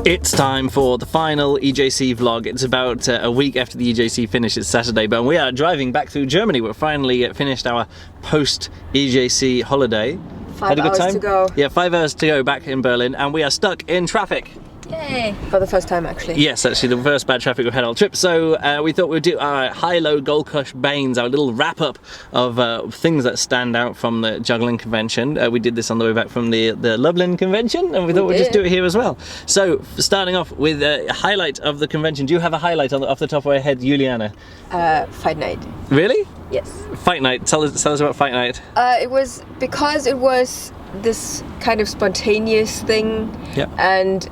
It's time for the final EJC vlog. It's about a week after the EJC finished. It's Saturday, but we are driving back through Germany. We're finally finished our post-EJC holiday. 5 hours to go. Yeah, 5 hours to go back in Berlin, and we are stuck in traffic. Yay! For the first time, actually. Yes, actually, the first bad traffic we've had all trip. So we thought we'd do our high-low Gold Cush Banes, our little wrap-up of things that stand out from the juggling convention. We did this on the way back from the Lublin convention, and we thought we'd just do it here as well. So, starting off with a highlight of the convention. Do you have a highlight off the top of your head, Juliane? Fight night. Really? Yes. Fight night. Tell us about Fight night. It was because it was this kind of spontaneous thing, yep. And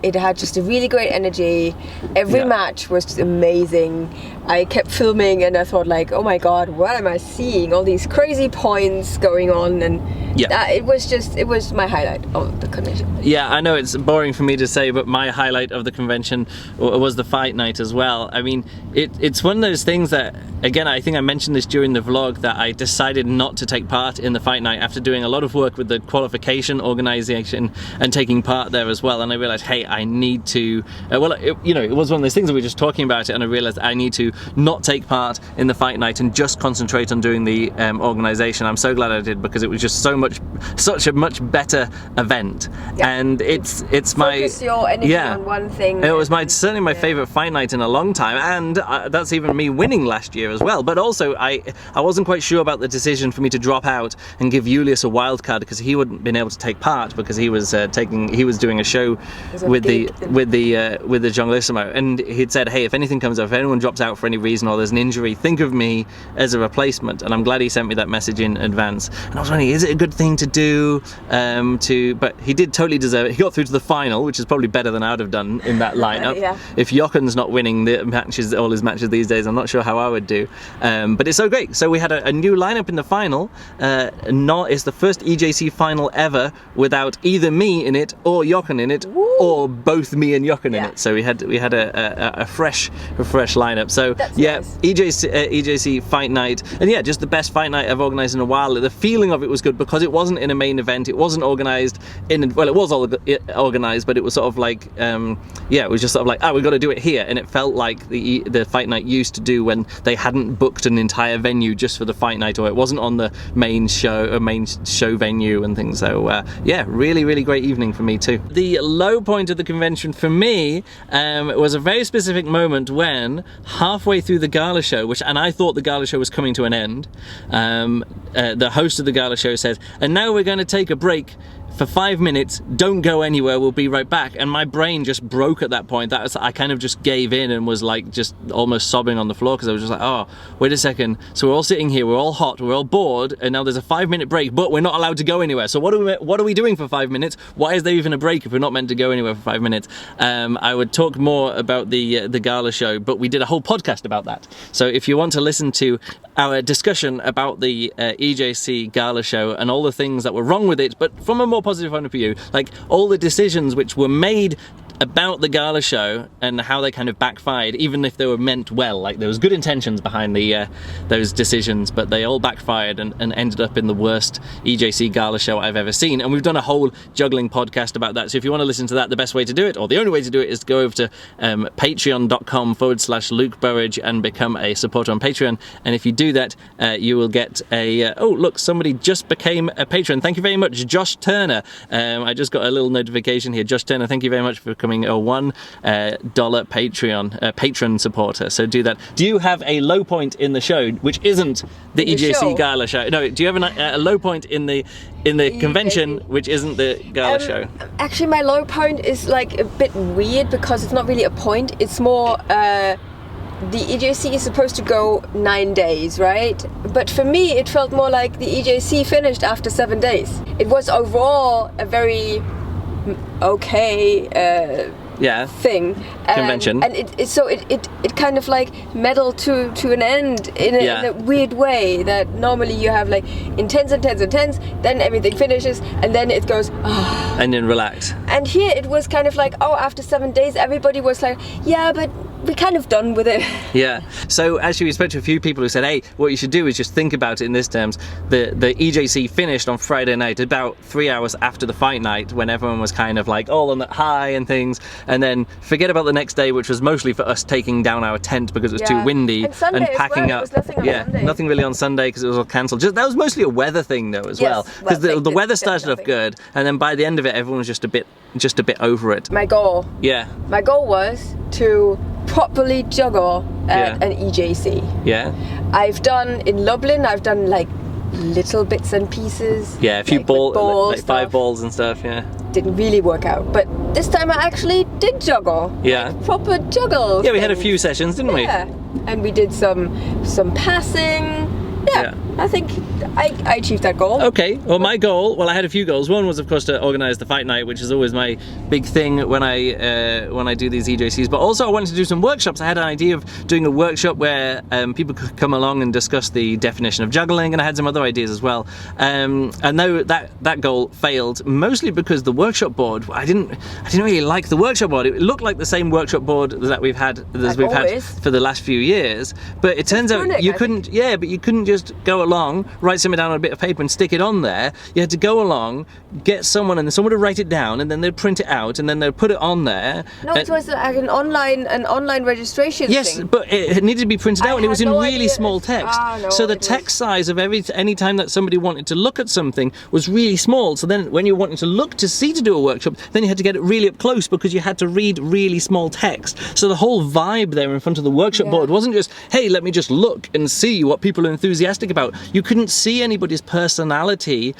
it had just a really great energy. Every match was just amazing. I kept filming and I thought like, oh my god, what am I seeing? All these crazy points going on, and it was my highlight of the convention. Yeah, I know it's boring for me to say, but my highlight of the convention was the fight night as well. I mean, it's one of those things that, again, I think I mentioned this during the vlog, that I decided not to take part in the fight night after doing a lot of work with the qualification organization and taking part there as well. And I realized, hey, I need to, it was one of those things that we were just talking about it, and I realized I need to not take part in the fight night and just concentrate on doing the organization. I'm so glad I did, because it was just such a much better event. And it's focus your energy on one thing. It was certainly my favorite fight night in a long time, and that's even me winning last year as well. But also I wasn't quite sure about the decision for me to drop out and give Julius a wild card, because he wouldn't been able to take part because he was doing a show with the Jonglissimo, and he'd said, hey, if anything comes up, if anyone drops out for any reason or there's an injury, think of me as a replacement. And I'm glad he sent me that message in advance. And I was wondering, is it a good thing to do? But he did totally deserve it. He got through to the final, which is probably better than I'd have done in that lineup. If Jochen's not winning the matches, all his matches these days, I'm not sure how I would do. But it's so great. So we had a new lineup in the final. It's the first EJC final ever without either me in it or Jochen in it. Woo! Or both me and Jochen in it. So we had a fresh lineup. So that's nice. EJC fight night, and just the best fight night I've organised in a while. The feeling of it was good because it wasn't in a main event. It wasn't organised it was organised, but it was sort of like it was just sort of like, we've got to do it here, and it felt like the fight night used to do when they hadn't booked an entire venue just for the fight night, or it wasn't on the main show venue and things. So really great evening for me too. The low point of the convention for me was a very specific moment when halfway through the gala show, and I thought the gala show was coming to an end, the host of the gala show said, and now we're going to take a break for 5 minutes, don't go anywhere, we'll be right back. And my brain just broke at that point. I kind of just gave in and was like just almost sobbing on the floor, because I was just like, oh, wait a second. So we're all sitting here, we're all hot, we're all bored, and now there's a 5 minute break, but we're not allowed to go anywhere. So what are we doing for 5 minutes? Why is there even a break if we're not meant to go anywhere for 5 minutes? I would talk more about the gala show, but we did a whole podcast about that. So if you want to listen to our discussion about the EJC gala show and all the things that were wrong with it, but from a more positive point of view, like all the decisions which were made about the gala show and how they kind of backfired, even if they were meant well. Like there was good intentions behind those decisions, but they all backfired and ended up in the worst EJC gala show I've ever seen. And we've done a whole juggling podcast about that. So if you want to listen to that, the best way to do it, or the only way to do it, is to go over to patreon.com/Luke Burridge and become a supporter on Patreon. And if you do that, you will get a oh look, somebody just became a patron. Thank you very much, Josh Turner. I just got a little notification here. Josh Turner, thank you very much for becoming a $1 patron supporter. So do that. Do you have a low point in the show which isn't the EJC gala show? No, do you have a low point in the convention which isn't the gala show? Actually, my low point is like a bit weird, because it's not really a point. It's more the EJC is supposed to go 9 days, right? But for me, it felt more like the EJC finished after 7 days. It was overall a very okay thing, convention, and it kind of like meddled to an end in a weird way, that normally you have like intense, then everything finishes, and then it goes and then relax. And here it was kind of like, after 7 days everybody was like, but we're kind of done with it. Yeah. So actually we spoke to a few people who said, hey, what you should do is just think about it in this terms. The EJC finished on Friday night, about 3 hours after the fight night, when everyone was kind of like all on that high and things, and then forget about the next day, which was mostly for us taking down our tent because it was too windy and, Sunday packing as well. up. It was nothing on Sunday. Nothing really on Sunday because it was all cancelled. That was mostly a weather thing though as well, because the weather started off good, and then by the end of it everyone was just a bit over it. My goal was to properly juggle at an EJC. Yeah. I've done in Lublin, I've done like little bits and pieces. Yeah, a few balls, like 5 balls and stuff, yeah. Didn't really work out, but this time I actually did juggle. Yeah. Like proper juggle. Yeah, we had a few sessions, didn't we? Yeah. And we did some passing. Yeah. I think I achieved that goal. Okay, well my goal, I had a few goals. One was of course to organise the fight night, which is always my big thing when I do these EJCs, but also I wanted to do some workshops. I had an idea of doing a workshop where people could come along and discuss the definition of juggling, and I had some other ideas as well. And though that goal failed, mostly because the workshop board, I didn't really like the workshop board. It looked like the same workshop board that we've had for the last few years, but it turns out you couldn't just go along, write something down on a bit of paper and stick it on there. You had to go along, get someone, and then someone would write it down, and then they'd print it out, and then they'd put it on there. No, it was like an online registration yes, thing. but it needed to be printed out, and it was in really small text. So the text size of any time that somebody wanted to look at something was really small. So then when you wanted to look to do a workshop, then you had to get it really up close because you had to read really small text. So the whole vibe there in front of the workshop board wasn't just, hey, let me just look and see what people are enthusiastic about. You couldn't see anybody's personality.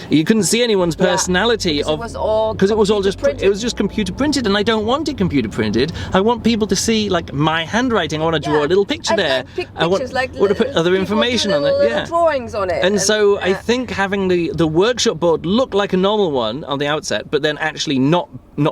You couldn't see anyone's personality because it was all just computer printed, and I don't want it computer printed. I want people to see like my handwriting. I want to draw a little picture there. I want to put other information on it. Yeah, drawings on it. And so I think having the workshop board look like a normal one on the outset, but then actually not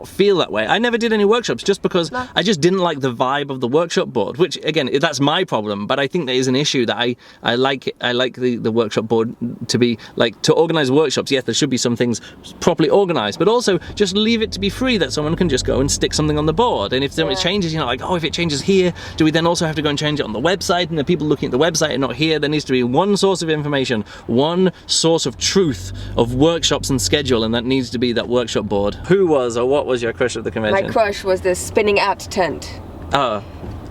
feel that way. I never did any workshops just because I just didn't like the vibe of the workshop board, which again, that's my problem, but I think there is an issue that I like the workshop board to be like, to organize workshops. Yes, there should be some things properly organized, but also just leave it to be free, that someone can just go and stick something on the board, and if something changes, like, oh, if it changes here, do we then also have to go and change it on the website, and the people looking at the website are not here? There needs to be one source of information, one source of truth of workshops and schedule, and that needs to be that workshop board. Who was or what was your crush of the convention? My crush was the spinning out tent. Oh,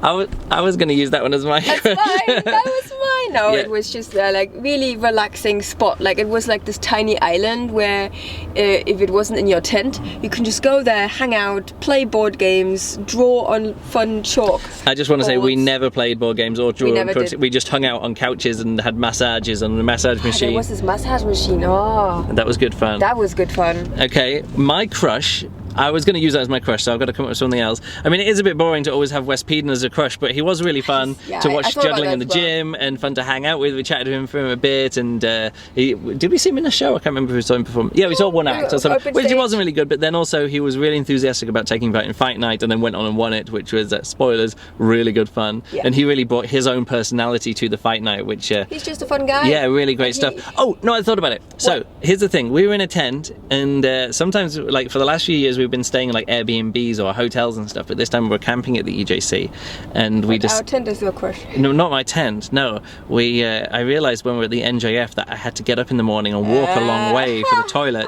I was going to use that one as my crush. That's fine. That was mine. No, it was just like really relaxing spot. Like it was like this tiny island where if it wasn't in your tent, you can just go there, hang out, play board games, draw on fun chalk. I just want to say we never played board games or drew on chalk. We just hung out on couches and had massages on the massage machine. There was this massage machine. Oh, that was good fun. That was good fun. Okay, my crush. I was going to use that as my crush, so I've got to come up with something else. I mean, it is a bit boring to always have Wes Peden as a crush, but he was really fun to watch juggling in the gym and fun to hang out with. We chatted to him for a bit, and did we see him in a show? I can't remember if we saw him perform. Yeah, we saw one act or something, which wasn't really good, but then also he was really enthusiastic about taking part in Fight Night, and then went on and won it, which was, spoilers, really good fun. Yeah. And he really brought his own personality to the Fight Night, which... he's just a fun guy. Yeah, really great stuff. Oh, no, I thought about it. So, here's the thing. We were in a tent, and sometimes, like, for the last few years, we've been staying in, like, Airbnbs or hotels and stuff, but this time we were camping at the EJC, and our tent is your crush. No, not my tent. No, I realised when we were at the NJF that I had to get up in the morning and walk a long way for the toilet,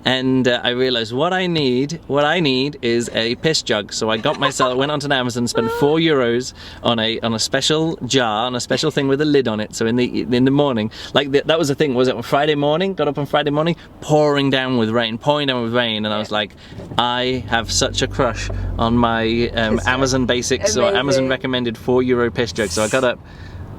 and I realised what I need is a piss jug. So I went onto Amazon, spent €4 on a special jar, on a special thing with a lid on it. So in the morning, like that was the thing. Was it on Friday morning? Got up on Friday morning, pouring down with rain, and I was like, I have such a crush on my Amazon Basics or Amazon recommended €4 piss jug. So I got up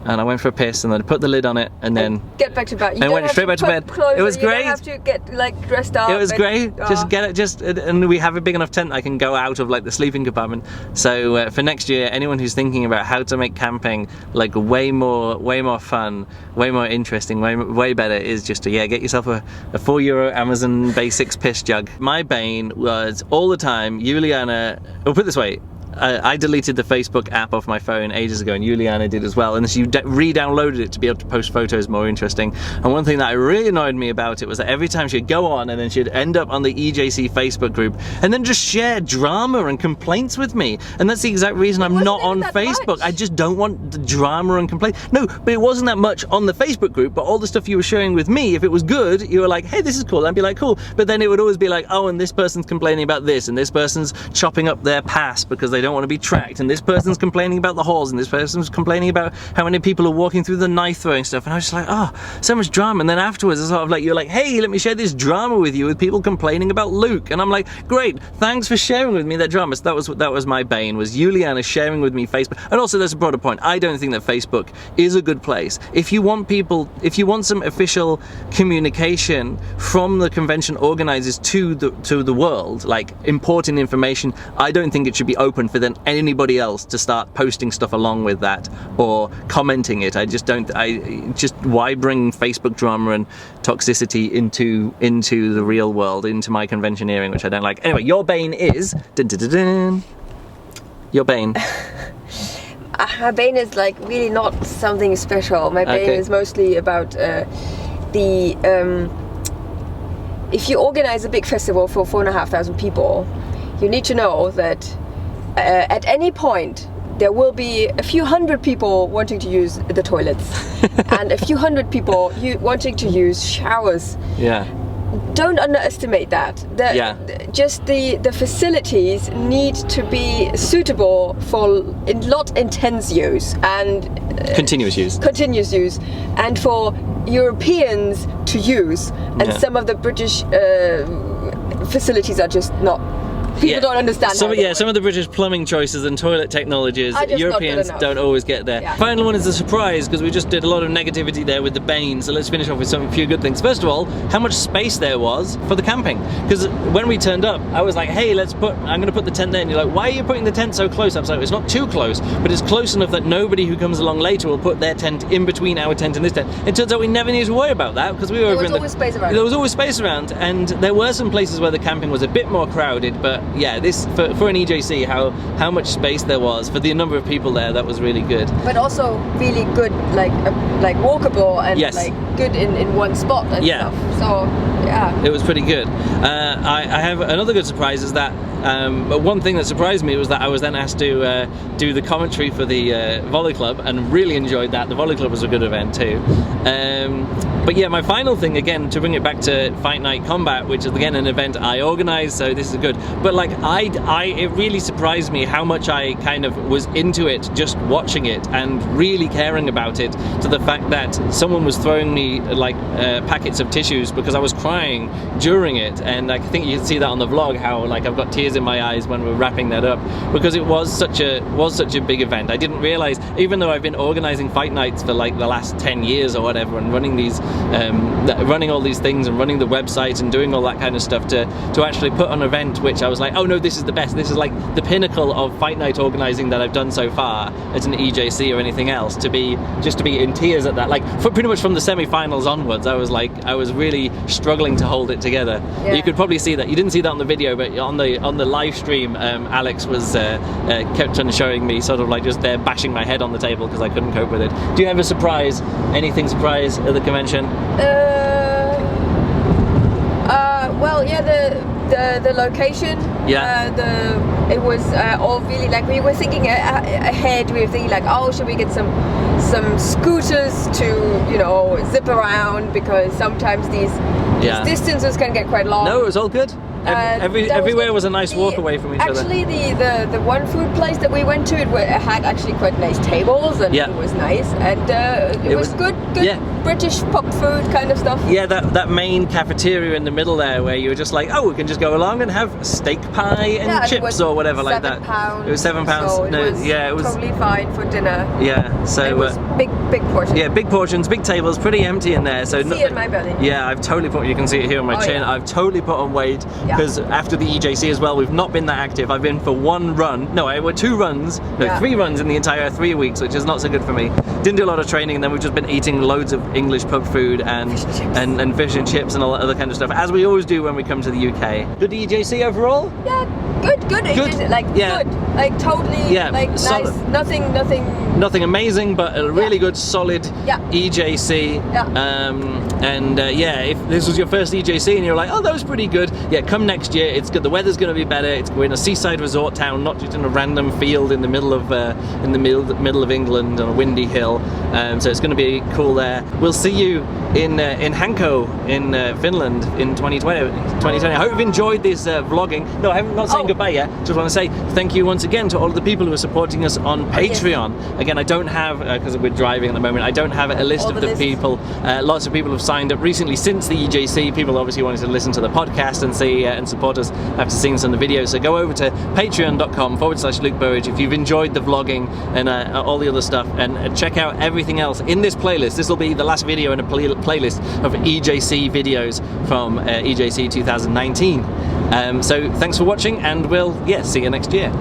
and I went for a piss, and then I put the lid on it, and then get back to bed. I went straight back to bed. It was great. You don't have to get like dressed up. It was great. Just get it. And we have a big enough tent I can go out of like the sleeping compartment. So for next year, anyone who's thinking about how to make camping like way more fun, way more interesting, way better, is just to get yourself a €4 Amazon Basics piss jug. My bane was all the time, Juliana. We'll put it this way. I deleted the Facebook app off my phone ages ago, and Juliana did as well, and she re-downloaded it to be able to post photos more interesting. And one thing that really annoyed me about it was that every time she'd go on and then she'd end up on the EJC Facebook group and then just share drama and complaints with me. And that's the exact reason I'm not on Facebook. I just don't want the drama and complaint. No, but it wasn't that much on the Facebook group, but all the stuff you were sharing with me, if it was good, you were like, hey, this is cool. I'd be like, cool. But then it would always be like, oh, and this person's complaining about this, and this person's chopping up their pass because they don't want to be tracked, and this person's complaining about the halls, and this person's complaining about how many people are walking through the knife throwing stuff. And I was just like, oh, so much drama. And then afterwards, it's sort of like, you're like, hey, let me share this drama with you with people complaining about Luke. And I'm like, great, thanks for sharing with me that drama. So that was my bane, was Juliana sharing with me Facebook. And also, there's a broader point. I don't think that Facebook is a good place. If you want some official communication from the convention organizers to the world, like important information, I don't think it should be open for then anybody else to start posting stuff along with that or commenting it. Why bring Facebook drama and toxicity into the real world, into my conventioneering, which I don't like. Anyway, your bane is your bane. My bane is like really not something special. My bane is mostly about if you organize a big festival for 4,500 people, you need to know that at any point there will be a few hundred people wanting to use the toilets and a few hundred people wanting to use showers. Yeah. Don't underestimate that. Just the facilities need to be suitable for not intense use and continuous use, and for Europeans to use. And some of the British facilities are just not. People don't understand. Some of the British plumbing choices and toilet technologies, Europeans don't always get there. Yeah. Final one is a surprise, because we just did a lot of negativity there with the Bane, so let's finish off with a few good things. First of all, how much space there was for the camping. Because when we turned up, I was like, hey, I'm going to put the tent there, and you're like, why are you putting the tent so close? I was like, it's not too close, but it's close enough that nobody who comes along later will put their tent in between our tent and this tent. It turns out we never needed to worry about that, because we were there was always space around, and there were some places where the camping was a bit more crowded, but yeah, this for an EJC, how much space there was for the number of people there, that was really good. But also really good, like walkable and like good in one spot and stuff. So yeah, it was pretty good. I have another good surprise is that one thing that surprised me was that I was then asked to do the commentary for the volley club, and really enjoyed that. The volley club was a good event too. But yeah, my final thing, again, to bring it back to Fight Night Combat, which is again an event I organised, so this is good. But like it really surprised me how much I kind of was into it, just watching it and really caring about it, to the fact that someone was throwing me like packets of tissues because I was crying during it, and I think you can see that on the vlog, how like I've got tears in my eyes when we're wrapping that up, because it was such a big event. I didn't realise, even though I've been organising fight nights for like the last 10 years or whatever, and running all these things and running the website and doing all that kind of stuff, to actually put on an event which I was like, oh no, this is the best, this is like the pinnacle of fight night organising that I've done so far at an EJC or anything else, to be in tears at that, like pretty much from the semi-finals onwards, I was really struggling to hold it together. Yeah. You could probably see that. You didn't see that on the video, but on the live stream, Alex was kept on showing me sort of like just there bashing my head on the table because I couldn't cope with it. Do you have a surprise, anything surprise at the convention? Well, yeah, the location. Yeah. It was all really like, we were thinking ahead. We were thinking like, oh, should we get some scooters to zip around, because sometimes these distances can get quite long. No, it was all good. Everywhere was a nice walk away from each other. Actually, the one food place that we went to, it had actually quite nice tables, and it was nice, and it was good British pop food kind of stuff. Yeah, that main cafeteria in the middle there, where you were just like, oh, we can just go along and have steak pie and chips or whatever like that. £7. It was £7. So it was totally fine for dinner. Yeah, so it was big portions. Yeah, big portions, big tables, pretty empty in there. So see it in my belly. Yeah, I've totally put. You can see it here on my chin. Yeah. I've totally put on weight. Because after the EJC as well, we've not been that active. I've been for one run. No, I were 2 runs. No, 3 runs in the entire 3 weeks, which is not so good for me. Didn't do a lot of training, and then we've just been eating loads of English pub food and fish and chips and all that other kind of stuff, as we always do when we come to the UK. Good EJC overall? Yeah, good. Good. Like, good. like totally, Yeah, like solid. nice, Nothing amazing, but a really good, solid Yeah. EJC. Yeah. And if this was your first EJC and you're like, oh, that was pretty good, yeah, come next year. It's good. The weather's going to be better. We're in a seaside resort town, not just in a random field in the middle of middle of England on a windy hill. So it's going to be cool there. We'll see you in Hanko in Finland in 2020. I hope you've enjoyed this vlogging. No, I'm not saying goodbye yet. Just want to say thank you once again to all of the people who are supporting us on Patreon. Yes. Again, I don't have, because we're driving at the moment, I don't have a list of the people. Lots of people have signed up recently since the EJC. People obviously wanted to listen to the podcast and see and support us after seeing some of the videos. So go over to patreon.com/Luke Burridge if you've enjoyed the vlogging and all the other stuff, and check out everything else in this playlist. This will be the last video in a playlist of EJC videos from EJC 2019. So thanks for watching, and we'll see you next year.